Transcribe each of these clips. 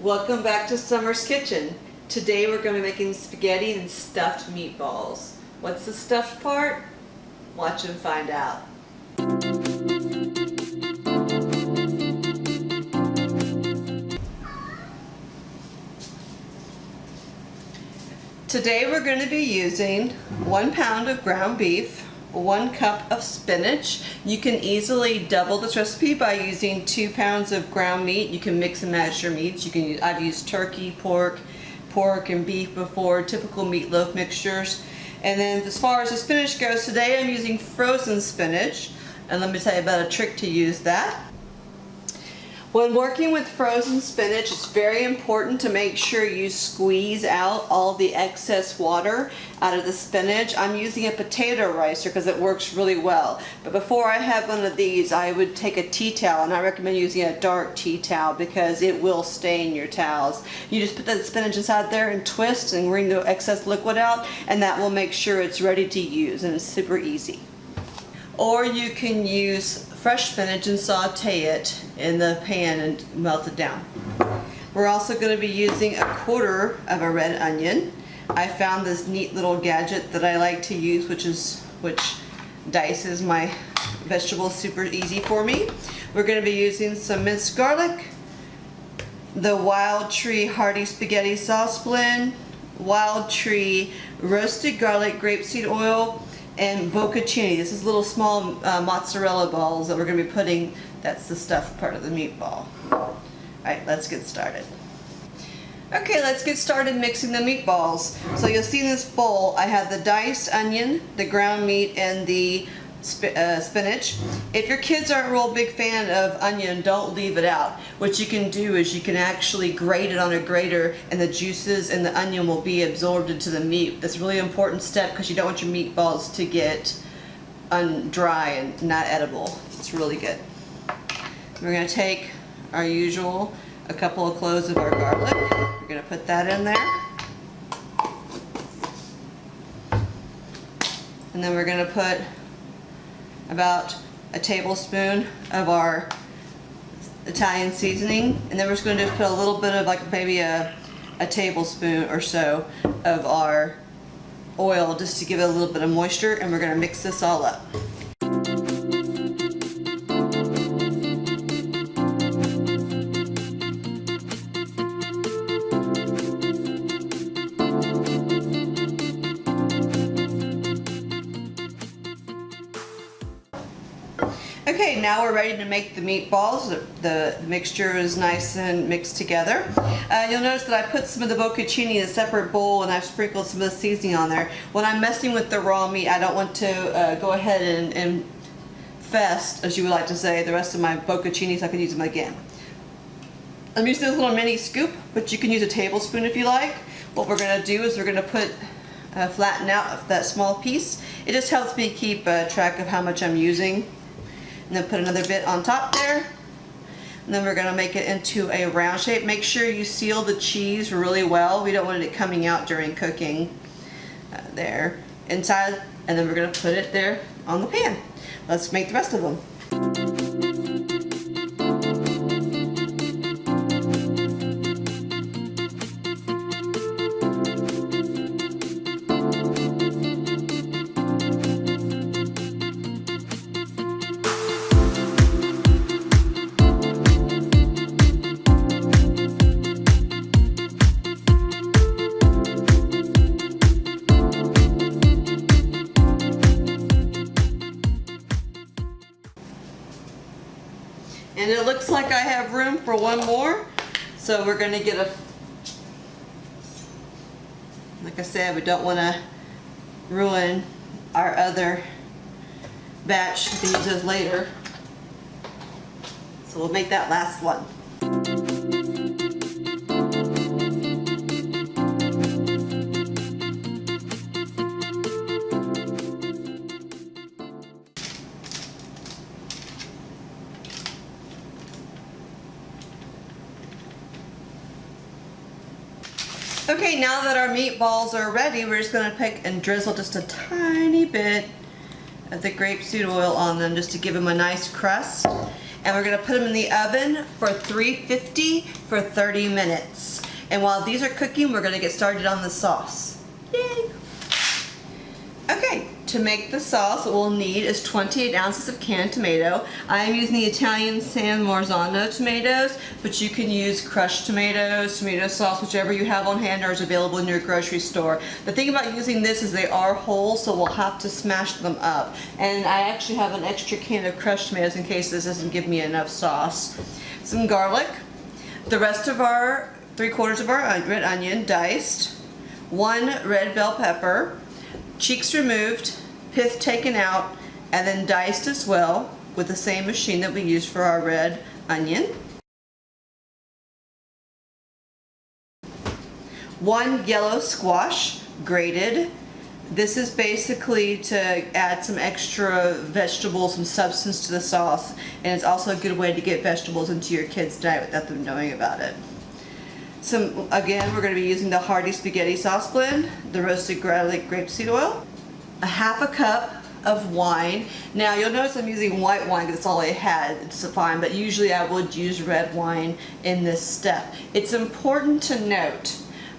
Welcome back to Summer's Kitchen. Today we're going to be making spaghetti and stuffed meatballs. What's the stuffed part? Watch and find out. Today we're going to be using 1 pound of ground beef, 1 cup of spinach. You can easily double this recipe by using 2 pounds of ground meat. You can mix and match your meats. You can use, I've used turkey, pork and beef before, typical meatloaf mixtures. And then as far as the spinach goes, today I'm using frozen spinach. And let me tell you about a trick to use that. When working with frozen spinach, it's very important to make sure you squeeze out all the excess water out of the spinach. I'm using a potato ricer because it works really well. But before I have one of these, I would take a tea towel, and I recommend using a dark tea towel because it will stain your towels. You just put the spinach inside there and twist and wring the excess liquid out, and that will make sure it's ready to use, and it's super easy. Or you can use fresh spinach and saute it in the pan and melt it down. We're also going to be using 1/4 of a red onion. I found this neat little gadget that I like to use, which dices my vegetables super easy for me. We're going to be using some minced garlic, the Wildtree Hearty spaghetti sauce blend, Wildtree roasted garlic grapeseed oil, and bocconcini. This is little small mozzarella balls that we're going to be putting. That's the stuffed part of the meatball. Alright, let's get started. Okay, let's get started mixing the meatballs. So you'll see in this bowl I have the diced onion, the ground meat, and the spinach. If your kids aren't a real big fan of onion, don't leave it out. What you can do is you can actually grate it on a grater, and the juices and the onion will be absorbed into the meat. That's a really important step because you don't want your meatballs to get dry and not edible. It's really good. We're going to take our usual, a couple of cloves of our garlic. We're going to put that in there. And then we're going to put about a tablespoon of our Italian seasoning, and then we're just going to put a little bit of, like, maybe a tablespoon or so of our oil just to give it a little bit of moisture, and we're going to mix this all up. Okay, now we're ready to make the meatballs. The mixture is nice and mixed together. You'll notice that I put some of the bocconcini in a separate bowl, and I've sprinkled some of the seasoning on there. When I'm messing with the raw meat, I don't want to go ahead and fest, as you would like to say, the rest of my bocconcini, so I can use them again. I'm using this little mini scoop, but you can use a tablespoon if you like. What we're going to do is we're going to flatten out that small piece. It just helps me keep track of how much I'm using. And then put another bit on top there. And then we're going to make it into a round shape. Make sure you seal the cheese really well. We don't want it coming out during cooking. There, inside, and then we're going to put it there on the pan. Let's make the rest of them. And it looks like I have room for one more, so we're going to get like I said, we don't want to ruin our other batch to use those later, so we'll make that last one. Okay, now that our meatballs are ready, we're just going to pick and drizzle just a tiny bit of the grapeseed oil on them just to give them a nice crust. and we're gonna put them in the oven for 350 for 30 minutes. And while these are cooking, we're gonna get started on the sauce. Yay! Okay, to make the sauce, what we'll need is 28 ounces of canned tomato. I am using the Italian San Marzano tomatoes, but you can use crushed tomatoes, tomato sauce, whichever you have on hand or is available in your grocery store. The thing about using this is they are whole, so we'll have to smash them up. And I actually have an extra can of crushed tomatoes in case this doesn't give me enough sauce. Some garlic, the rest of our 3/4 of our red onion diced, 1 red bell pepper, cheeks removed, pith taken out, and then diced as well with the same machine that we used for our red onion. 1 yellow squash, grated. This is basically to add some extra vegetables, some substance to the sauce, and it's also a good way to get vegetables into your kids' diet without them knowing about it. Again, we're going to be using the Hearty spaghetti sauce blend, the roasted garlic grapeseed oil, a 1/2 cup of wine. Now you'll notice I'm using white wine because it's all I had, it's fine, but usually I would use red wine in this step. It's important to note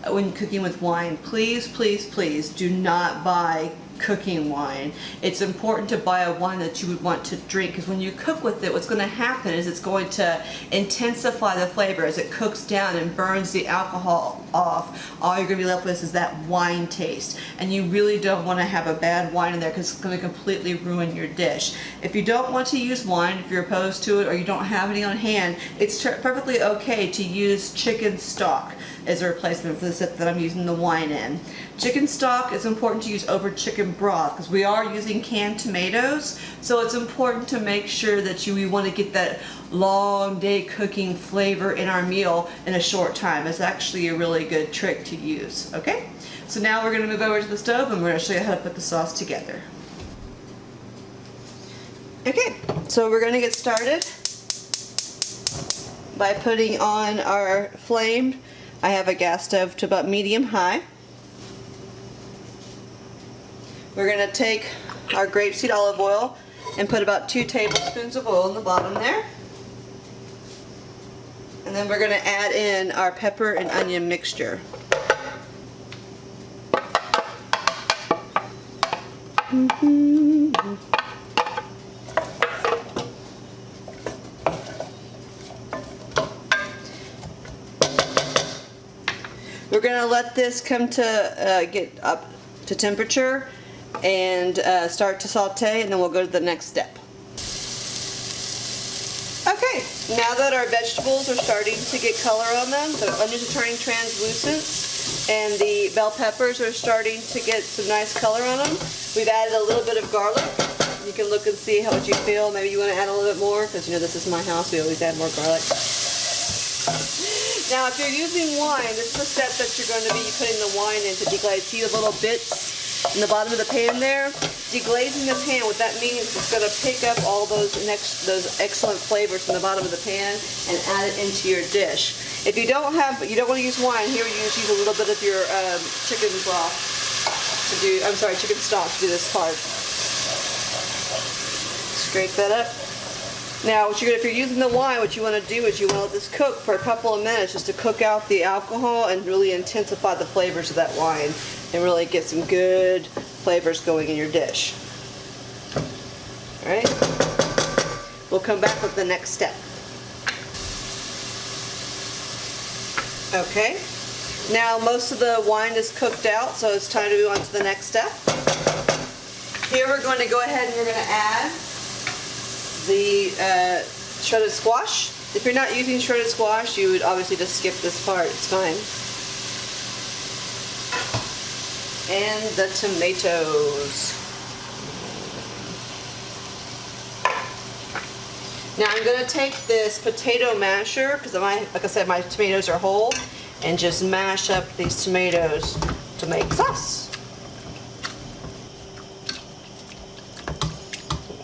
when cooking with wine, please, please, please do not buy cooking wine. It's important to buy a wine that you would want to drink, because when you cook with it, what's going to happen is it's going to intensify the flavor as it cooks down and burns the alcohol off. All you're going to be left with is that wine taste, and you really don't want to have a bad wine in there because it's going to completely ruin your dish. If you don't want to use wine, if you're opposed to it or you don't have any on hand, it's perfectly okay to use chicken stock as a replacement for the sip that I'm using the wine in. Chicken stock is important to use over chicken broth because we are using canned tomatoes, so it's important to make sure that we want to get that long day cooking flavor in our meal in a short time. It's actually a really good trick to use. Okay, so now we're going to move over to the stove and we're going to show you how to put the sauce together. Okay, so we're going to get started by putting on our flame. I have a gas stove to about medium high. We're going to take our grapeseed olive oil and put about 2 tablespoons of oil in the bottom there. And then we're going to add in our pepper and onion mixture. We're going to let this come to get up to temperature and start to saute, and then we'll go to the next step. Okay, now that our vegetables are starting to get color on them, the onions are turning translucent and the bell peppers are starting to get some nice color on them, we've added a little bit of garlic. You can look and see how you feel. Maybe you want to add a little bit more because, you know, this is my house, we always add more garlic. Now, if you're using wine, this is the step that you're going to be putting the wine in to deglaze. See the little bits in the bottom of the pan there? Deglazing the pan, what that means is it's going to pick up all those excellent flavors from the bottom of the pan and add it into your dish. If you don't want to use wine, here you use a little bit of your chicken broth to do, chicken stock to do this part. Scrape that up. Now, if you're using the wine, what you want to do is you want to let this cook for a couple of minutes just to cook out the alcohol and really intensify the flavors of that wine and really get some good flavors going in your dish. Alright? We'll come back with the next step. Okay. Now, most of the wine is cooked out, so it's time to move on to the next step. Here we're going to go ahead and we're going to add the shredded squash. If you're not using shredded squash, you would obviously just skip this part, it's fine. And the tomatoes. Now I'm going to take this potato masher, because like I said, my tomatoes are whole, and just mash up these tomatoes to make sauce.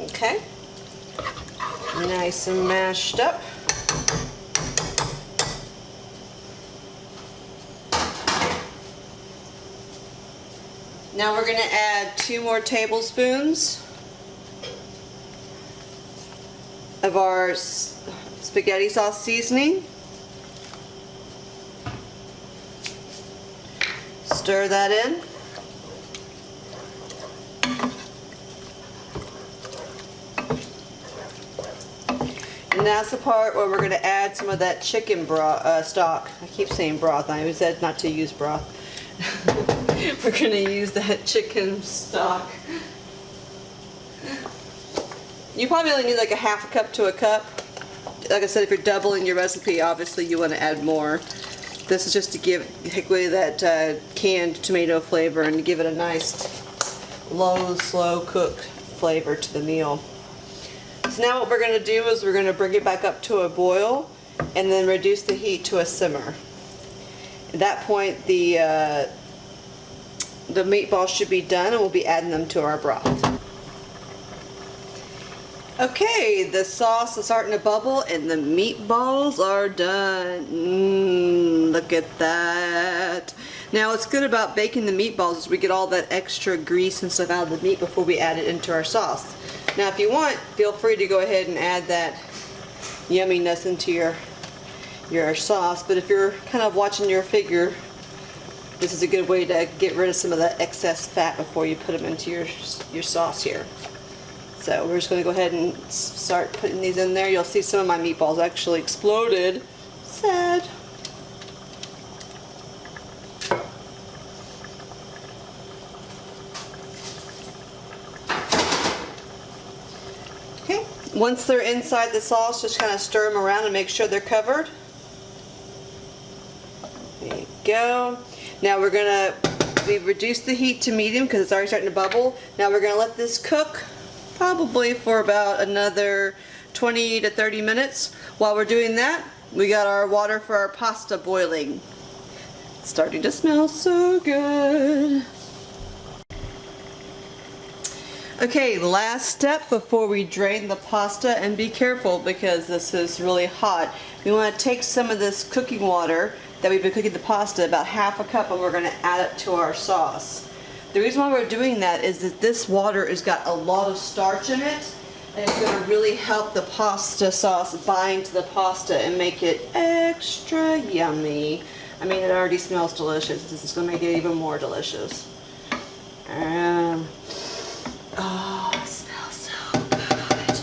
Okay. Nice and mashed up. Now we're going to add 2 more tablespoons of our spaghetti sauce seasoning. Stir that in. And now's the part where we're going to add some of that chicken broth stock. I keep saying broth. I said not to use broth. We're going to use that chicken stock. You probably only need like a half a cup to a cup. Like I said, if you're doubling your recipe, obviously you want to add more. This is just to take away that canned tomato flavor and to give it a nice low, slow cooked flavor to the meal. So now what we're going to do is we're going to bring it back up to a boil and then reduce the heat to a simmer. At that point, the meatballs should be done and we'll be adding them to our broth. Okay, the sauce is starting to bubble and the meatballs are done. Look at that. Now what's good about baking the meatballs is we get all that extra grease and stuff out of the meat before we add it into our sauce. Now if you want, feel free to go ahead and add that yumminess into your sauce, but if you're kind of watching your figure, this is a good way to get rid of some of that excess fat before you put them into your sauce here. So we're just going to go ahead and start putting these in there. You'll see some of my meatballs actually exploded. Sad. Okay, once they're inside the sauce, just kind of stir them around and make sure they're covered. There you go. Now we're going to reduce the heat to medium because it's already starting to bubble. Now we're going to let this cook probably for about another 20 to 30 minutes. While we're doing that, we got our water for our pasta boiling. It's starting to smell so good. Okay, last step before we drain the pasta, and be careful because this is really hot. We want to take some of this cooking water that we've been cooking the pasta, about half a cup, and we're going to add it to our sauce. The reason why we're doing that is that this water has got a lot of starch in it, and it's going to really help the pasta sauce bind to the pasta and make it extra yummy. I mean, it already smells delicious. This is going to make it even more delicious. Oh, it smells so good.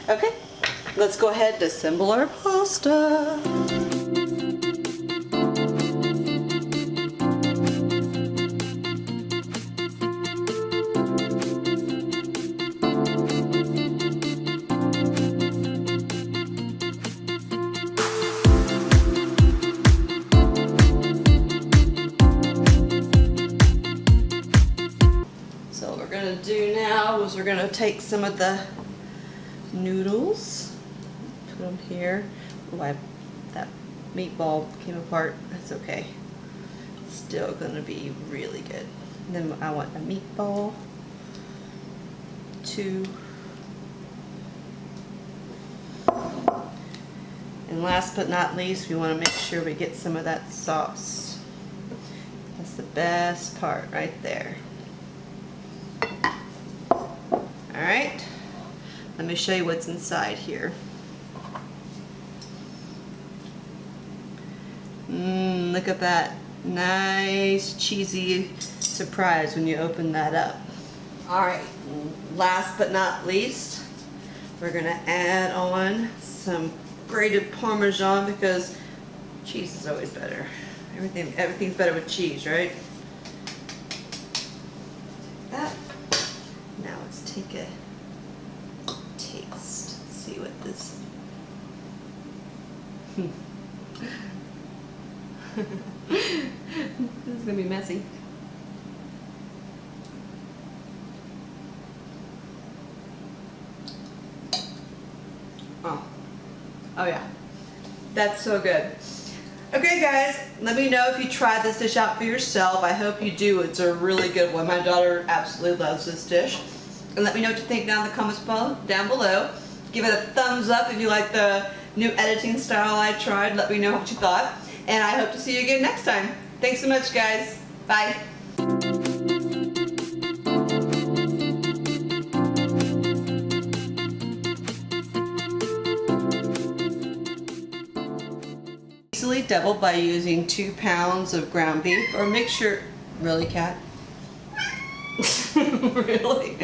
Okay, let's go ahead and assemble our pasta. We're going to take some of the noodles, put them here. Oh, that meatball came apart. That's okay. It's still going to be really good. And then I want a meatball, 2. And last but not least, we want to make sure we get some of that sauce. That's the best part right there. Alright, let me show you what's inside here. Look at that nice cheesy surprise when you open that up. Alright, last but not least, we're going to add on some grated Parmesan because cheese is always better. Everything's better with cheese, right? That. Now let's take a taste. Let's see what this. This is gonna be messy. Oh yeah, that's so good. Okay guys, let me know if you tried this dish out for yourself. I hope you do. It's a really good one. My daughter absolutely loves this dish. And let me know what you think down in the comments down below. Give it a thumbs up if you like the new editing style I tried. Let me know what you thought. And I hope to see you again next time. Thanks so much guys. Bye. easily double by using 2 pounds of ground beef, or mix your, really, Kat? Really?